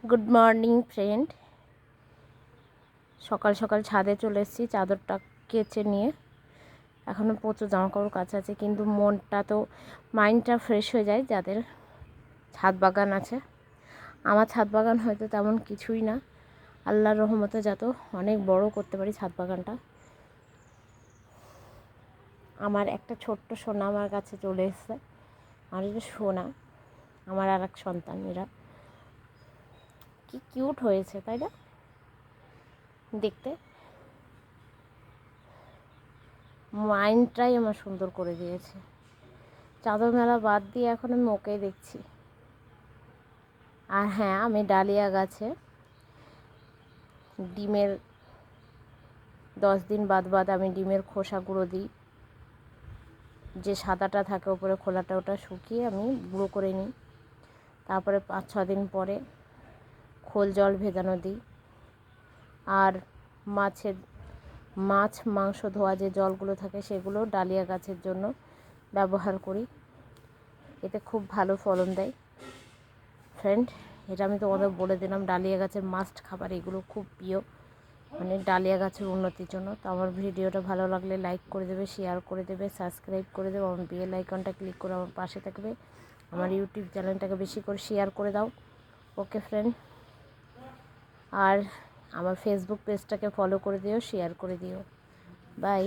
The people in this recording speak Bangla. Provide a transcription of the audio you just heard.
Good morning friend. সকাল সকাল ছাদে চলে এসেছি চাদরটা কেচে নিয়ে। এখনও প্রচুর জামাকাপড় কাচা আছে, কিন্তু মনটা তো মাইন্ডটা ফ্রেশ হয়ে যায় যাদের ছাদ বাগান আছে। আমার ছাদ বাগান হয়তো তেমন কিছুই না, আল্লাহর রহমতে যত অনেক বড় করতে পারি ছাদ বাগানটা। আমার একটা ছোট্ট সোনা আমার কাছে চলে এসেছে। আমার এটা সোনা, আমার আর এক সন্তান। এরা কি কিউট হয়েছে তাই না দেখতে? মাইন্ডটাই আমার সুন্দর করে দিয়েছে। চাদর মেলা বাদ দিয়ে এখন আমি ওকেই দেখছি। আর হ্যাঁ, আমি ডালিয়া গাছে ডিমের 10 দিন বাদ বাদ আমি ডিমের খোসা গুঁড়ো দিই। যে সাদাটা থাকে ওপরে খোলাটা, ওটা শুকিয়ে আমি গুঁড়ো করে নিই। তারপরে 5-6 দিন পরে খোল জল ভেজানো দিই। আর মাছ মাংস ধোয়া যে জলগুলো থাকে সেগুলো ডালিয়া গাছের জন্য ব্যবহার করি। এতে খুব ভালো ফলন দেয় ফ্রেন্ড। এটা আমি তোমাদের বলে দিলাম, ডালিয়া গাছের মাস্ট খাবার এগুলো খুব প্রিয়, মানে ডালিয়া গাছের উন্নতির জন্য। তো আমার ভিডিওটা ভালো লাগলে লাইক করে দেবে, শেয়ার করে দেবে, সাবস্ক্রাইব করে দেবে, আমার বেল আইকনটা ক্লিক করে আমার পাশে থাকবে। আমার ইউটিউব চ্যানেলটাকে বেশি করে শেয়ার করে দাও। ওকে ফ্রেন্ড। আর আমার ফেসবুক পেজটাকে ফলো করে দিও, শেয়ার করে দিও। বাই।